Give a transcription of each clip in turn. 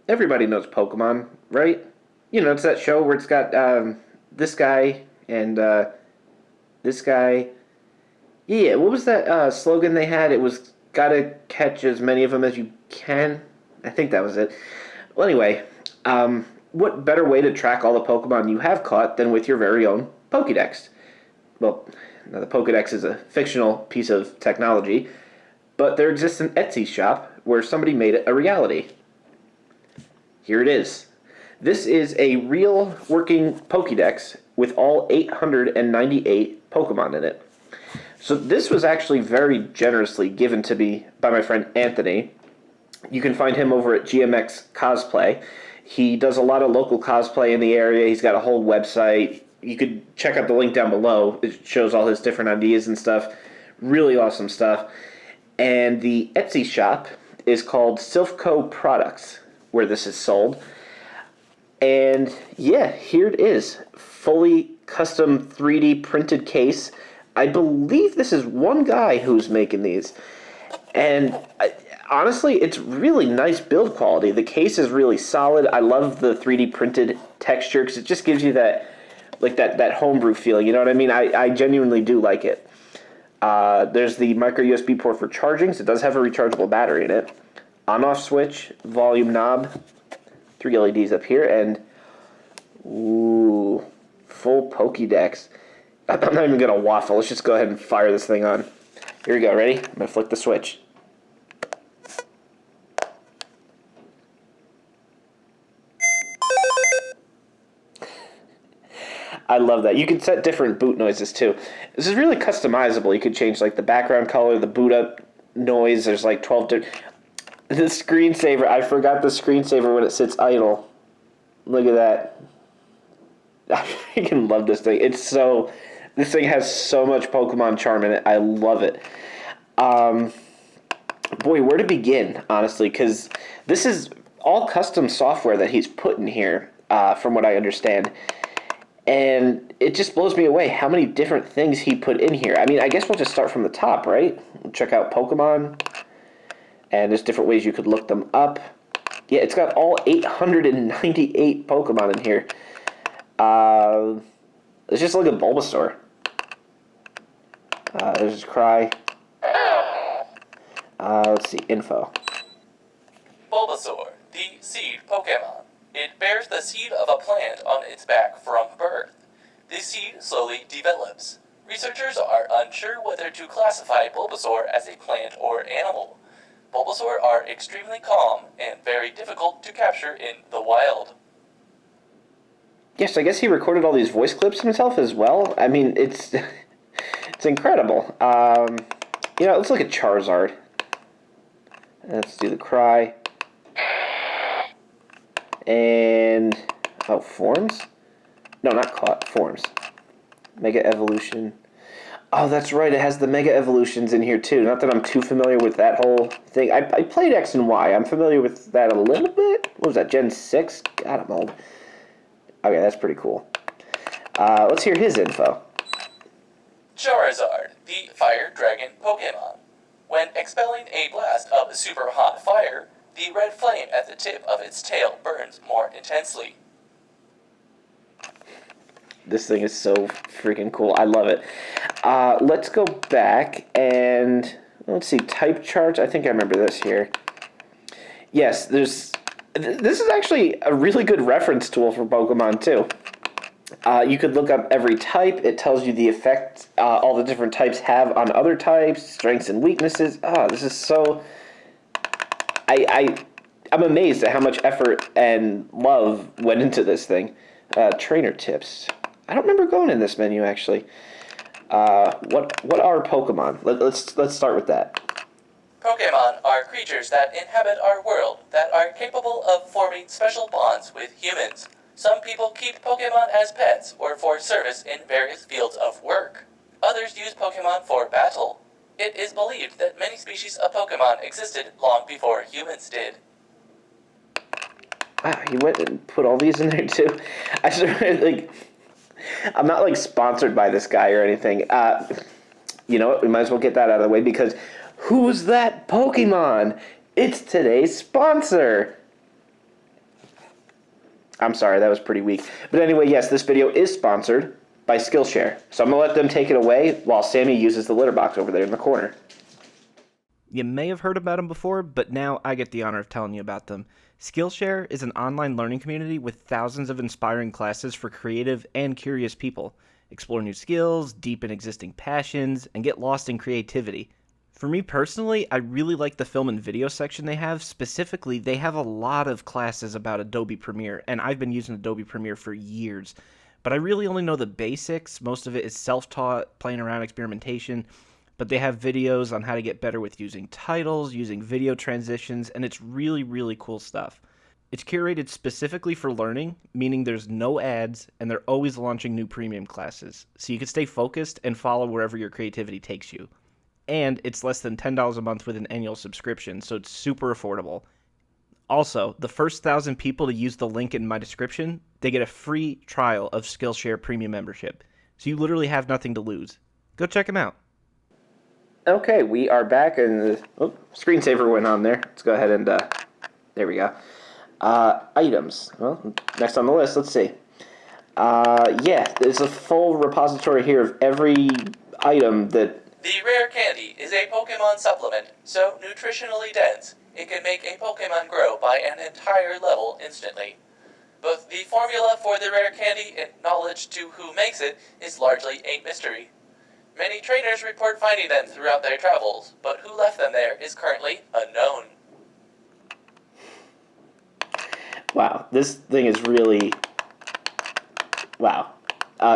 Everybody knows Pokemon, right? You know, it's that show where it's got this guy and this guy. Yeah, what was that slogan they had? It was gotta catch as many of them as you can. I think that was it. Well, anyway, what better way to track all the Pokemon you have caught than with your very own Pokedex? Well, now the Pokedex is a fictional piece of technology, but there exists an Etsy shop where somebody made it a reality. Here it is. This is a real working Pokédex with all 898 Pokemon in it. So this was actually very generously given to me by my friend Anthony. You can find him over at GMX Cosplay. He does a lot of local cosplay in the area. He's got a whole website. You could check out the link down below. It shows all his different ideas and stuff. Really awesome stuff. And the Etsy shop is called Silphco Products, where this is sold. And yeah, here it is. Fully custom 3D printed case. I believe this is one guy who's making these. And honestly, it's really nice build quality. The case is really solid. I love the 3D printed texture because it just gives you that like that homebrew feeling. You know what I mean? I genuinely do like it. There's the micro USB port for charging, so it does have a rechargeable battery in it. On-off switch, volume knob, 3 LEDs up here, and ooh, full Pokédex. I'm not even gonna waffle. Let's just go ahead and fire this thing on. Here we go. Ready? I'm gonna flick the switch. I love that. You can set different boot noises too. This is really customizable. You could change like the background color, the boot up noise. There's like 12 different. The screensaver. I forgot the screensaver when it sits idle. Look at that. I freaking love this thing. This thing has so much Pokemon charm in it. I love it. Boy, where to begin, honestly, because this is all custom software that he's put in here, from what I understand. And it just blows me away how many different things he put in here. I mean, I guess we'll just start from the top, right? Check out Pokemon. And there's different ways you could look them up. Yeah, it's got all 898 Pokemon in here. Let's just look at Bulbasaur. There's his cry. Let's see, info. Bulbasaur, the seed Pokemon. It bears the seed of a plant on its back from birth. The seed slowly develops. Researchers are unsure whether to classify Bulbasaur as a plant or animal. Bulbasaur are extremely calm and very difficult to capture in the wild. Yes, I guess he recorded all these voice clips himself as well. I mean, it's it's incredible. Let's look at Charizard. Let's do the cry. And forms? No, not caught. Forms. Mega Evolution. Oh, that's right. It has the Mega Evolutions in here, too. Not that I'm too familiar with that whole thing. I played X and Y. I'm familiar with that a little bit. What was that, Gen 6? God, I'm old. Okay, that's pretty cool. Let's hear his info. Charizard, the fire dragon Pokemon. When expelling a blast of super hot fire, the red flame at the tip of its tail burns more intensely. This thing is so freaking cool. I love it. Let's go back and let's see, type charts. I think I remember this here. Yes, this is actually a really good reference tool for Pokemon too. You could look up every type. It tells you the effect all the different types have on other types, strengths and weaknesses. This is so... I'm amazed at how much effort and love went into this thing. Trainer tips. I don't remember going in this menu actually. What are Pokemon? Let's start with that. Pokemon are creatures that inhabit our world that are capable of forming special bonds with humans. Some people keep Pokemon as pets or for service in various fields of work. Others use Pokemon for battle. It is believed that many species of Pokemon existed long before humans did. Wow, he went and put all these in there too. I sort like, I'm not like sponsored by this guy or anything. You know what? We might as well get that out of the way because who's that Pokemon? It's today's sponsor. I'm sorry, that was pretty weak. But anyway, yes, this video is sponsored by Skillshare. So I'm going to let them take it away while Sammy uses the litter box over there in the corner. You may have heard about them before, but now I get the honor of telling you about them. Skillshare is an online learning community with thousands of inspiring classes for creative and curious people. Explore new skills, deepen existing passions, and get lost in creativity. For me personally, I really like the film and video section they have. Specifically, they have a lot of classes about Adobe Premiere, and I've been using Adobe Premiere for years. But I really only know the basics. Most of it is self-taught, playing around, experimentation. But they have videos on how to get better with using titles, using video transitions, and it's really, really cool stuff. It's curated specifically for learning, meaning there's no ads, and they're always launching new premium classes, so you can stay focused and follow wherever your creativity takes you. And it's less than $10 a month with an annual subscription, so it's super affordable. Also, the first 1,000 people to use the link in my description, they get a free trial of Skillshare Premium membership. So you literally have nothing to lose. Go check them out. Okay, we are back, and the screensaver went on there. Let's go ahead and, there we go. Items. Well, next on the list, let's see. Yeah, there's a full repository here of every item that... The rare candy is a Pokemon supplement, so nutritionally dense, it can make a Pokemon grow by an entire level instantly. Both the formula for the rare candy and knowledge to who makes it is largely a mystery. Many trainers report finding them throughout their travels, but who left them there is currently unknown. Wow, this thing is really... Wow.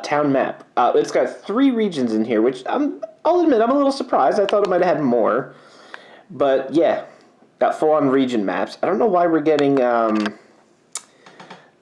Town map. It's got 3 regions in here, which I'll admit I'm a little surprised. I thought it might have had more. But yeah, got full-on region maps. I don't know why we're getting a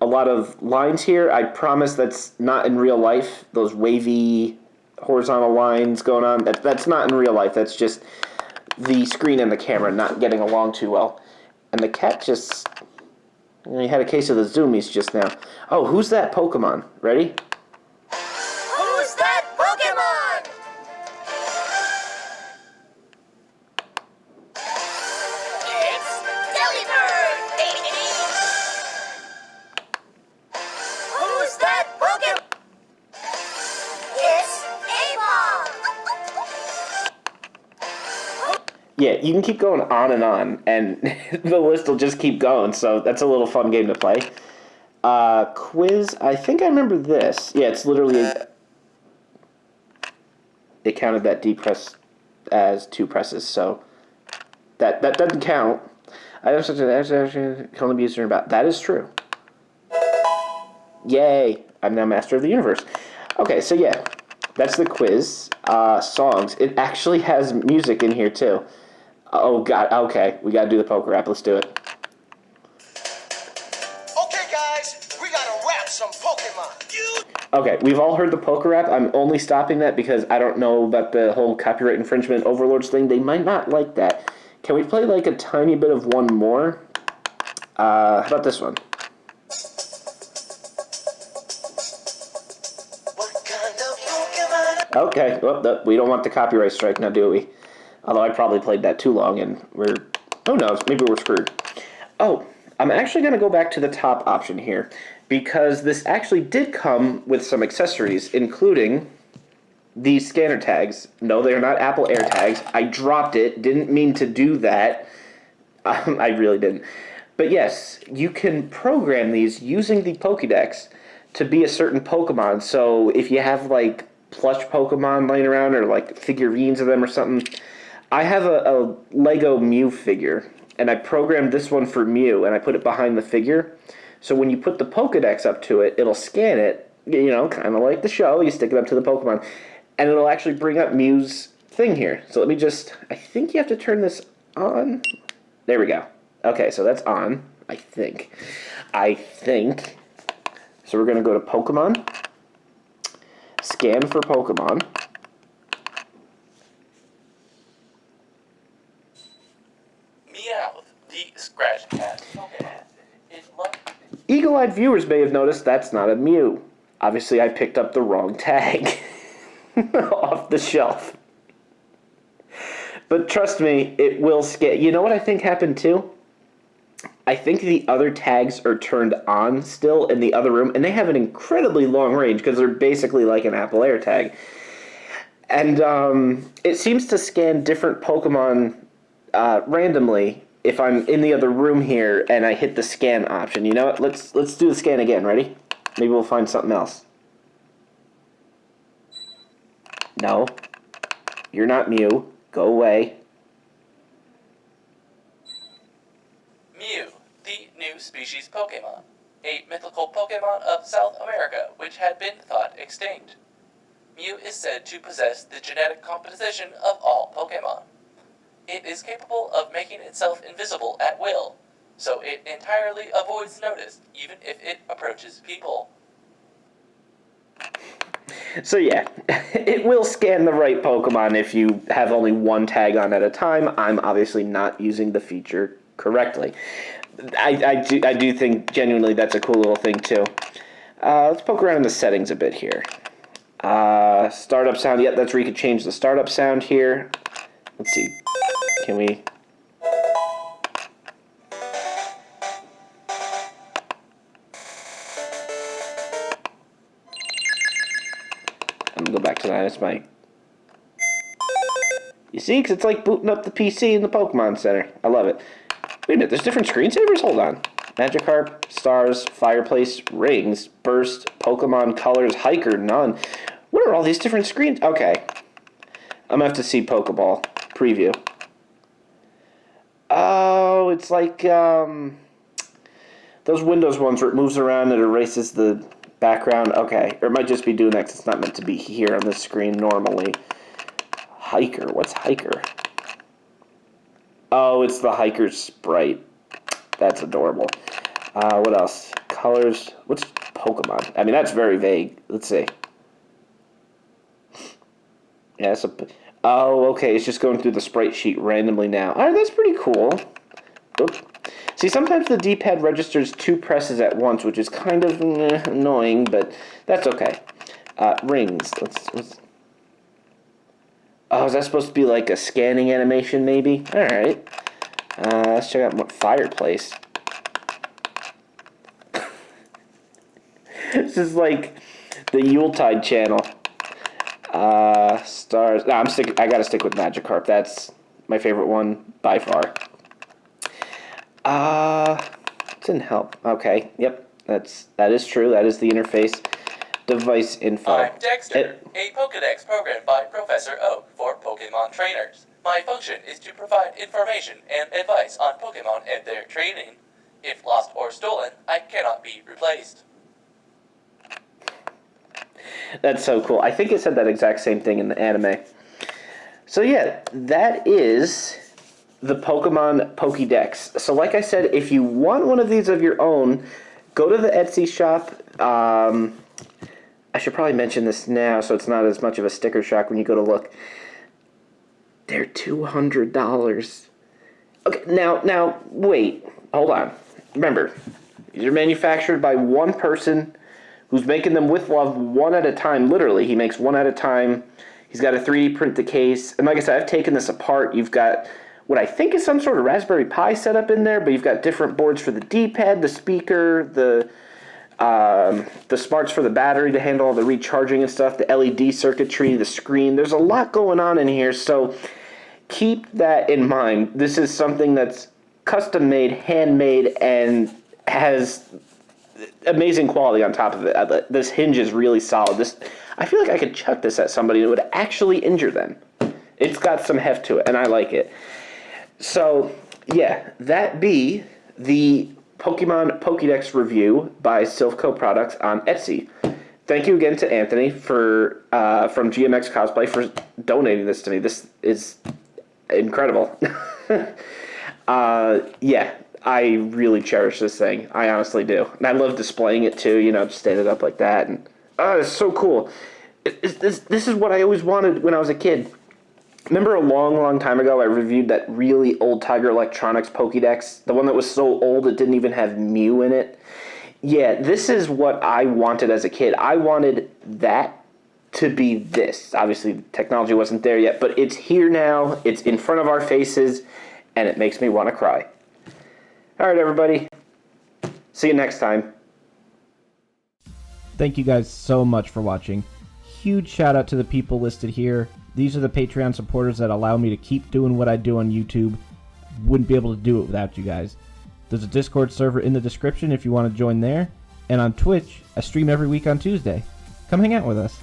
lot of lines here. I promise that's not in real life. Those wavy horizontal lines going on. That's not in real life. That's just the screen and the camera not getting along too well. And the cat just... You had a case of the zoomies just now. Oh, who's that Pokemon? Ready? Who's that Pokemon? It's Delibird, baby! Who's that Pokemon? It's Avon! Yeah, you can keep going on, and the list will just keep going, so that's a little fun game to play. Quiz, I think I remember this. Yeah, it's literally... It counted that D press as 2 presses, so that doesn't count. I have such an action can only be used during about. That is true. Yay! I'm now master of the universe. Okay, so yeah, that's the quiz. Songs. It actually has music in here too. Oh god. Okay, we gotta do the poker rap. Let's do it. Okay, guys, we gotta rap some Pokemon. Okay, we've all heard the poker rap. I'm only stopping that because I don't know about the whole copyright infringement overlords thing. They might not like that. Can we play like a tiny bit of one more? How about this one? What kind of Pokemon? Okay, well, we don't want the copyright strike now, do we? Although I probably played that too long and we're... Who knows? Maybe we're screwed. Oh, I'm actually going to go back to the top option here because this actually did come with some accessories, including these scanner tags. No, they are not Apple AirTags. I dropped it. Didn't mean to do that. I really didn't. But yes, you can program these using the Pokedex to be a certain Pokemon. So if you have like plush Pokemon laying around or like figurines of them or something, I have a Lego Mew figure, and I programmed this one for Mew, and I put it behind the figure. So when you put the Pokedex up to it, it'll scan it, you know, kind of like the show. You stick it up to the Pokemon, and it'll actually bring up Mew's thing here. So let me just, I think you have to turn this on. There we go. Okay, so that's on, I think. So we're going to go to Pokemon, scan for Pokemon. Meowth, the Scratch Cat Pokemon. Eagle-eyed viewers may have noticed that's not a Mew. Obviously, I picked up the wrong tag off the shelf. But trust me, it will scan. You know what I think happened too? I think the other tags are turned on still in the other room, and they have an incredibly long range because they're basically like an Apple AirTag. And it seems to scan different Pokemon randomly if I'm in the other room here and I hit the scan option. You know what? Let's do the scan again. Ready? Maybe we'll find something else. No. You're not Mew. Go away. Mew, the new species Pokemon, a mythical Pokemon of South America which had been thought extinct. Mew is said to possess the genetic composition of all Pokemon. It is capable of making itself invisible at will, so it entirely avoids notice even if it approaches people. So yeah, it will scan the right Pokemon if you have only one tag on at a time. I'm obviously not using the feature correctly. I do think genuinely that's a cool little thing too. Let's poke around in the settings a bit here. Startup sound, yep, that's where you could change the startup sound here. Let's see, can we... I'm gonna go back to that, it's my... You see, because it's like booting up the PC in the Pokemon Center. I love it. Wait a minute, there's different screensavers? Hold on. Magikarp, Stars, Fireplace, Rings, Burst, Pokemon, Colors, Hiker, None. What are all these different screens? Okay. I'm gonna have to see Pokeball. Preview. Oh, it's like, those Windows ones where it moves around and erases the background. Okay. Or it might just be doing that because it's not meant to be here on the screen normally. Hiker. What's Hiker? Oh, it's the Hiker sprite. That's adorable. What else? Colors. What's Pokemon? I mean, that's very vague. Let's see. Yeah, it's a... Oh, okay. It's just going through the sprite sheet randomly now. All right, that's pretty cool. Oops. See, sometimes the D-pad registers 2 presses at once, which is kind of annoying, but that's okay. Rings. Let's... Oh, is that supposed to be like a scanning animation, maybe? All right. Let's check out what Fireplace. This is like the Yuletide channel. Stars. No, I gotta stick with Magikarp. That's my favorite one by far. Didn't help. Okay. Yep. That is true. That is the interface. Device info. I'm Dexter, a Pokedex programmed by Professor Oak for Pokemon trainers. My function is to provide information and advice on Pokemon and their training. If lost or stolen, I cannot be replaced. That's so cool. I think it said that exact same thing in the anime. So yeah, that is the Pokemon Pokedex. So like I said, if you want one of these of your own, go to the Etsy shop. I should probably mention this now so it's not as much of a sticker shock when you go to look. They're $200. Okay, now, wait. Hold on. Remember, these are manufactured by one person who's making them with love one at a time. Literally, he makes one at a time. He's got a 3D print the case. And like I said, I've taken this apart. You've got what I think is some sort of Raspberry Pi setup in there, but you've got different boards for the D-pad, the speaker, the smarts for the battery to handle all the recharging and stuff, the LED circuitry, the screen. There's a lot going on in here, so keep that in mind. This is something that's custom made, handmade, and has amazing quality on top of it. This hinge is really solid. I feel like I could chuck this at somebody and it would actually injure them. It's got some heft to it, and I like it. So, yeah, that be the Pokemon Pokedex review by Silphco Products on Etsy. Thank you again to Anthony from GMX Cosplay for donating this to me. This is incredible. Yeah, I really cherish this thing. I honestly do. And I love displaying it too, just stand it up like that. And it's so cool. This is what I always wanted when I was a kid. Remember a long, long time ago I reviewed that really old Tiger Electronics Pokédex? The one that was so old it didn't even have Mew in it? Yeah, this is what I wanted as a kid. I wanted that to be this. Obviously, technology wasn't there yet, but it's here now. It's in front of our faces, and it makes me want to cry. All right, everybody. See you next time. Thank you guys so much for watching. Huge shout out to the people listed here. These are the Patreon supporters that allow me to keep doing what I do on YouTube. Wouldn't be able to do it without you guys. There's a Discord server in the description if you want to join there. And on Twitch, I stream every week on Tuesday. Come hang out with us.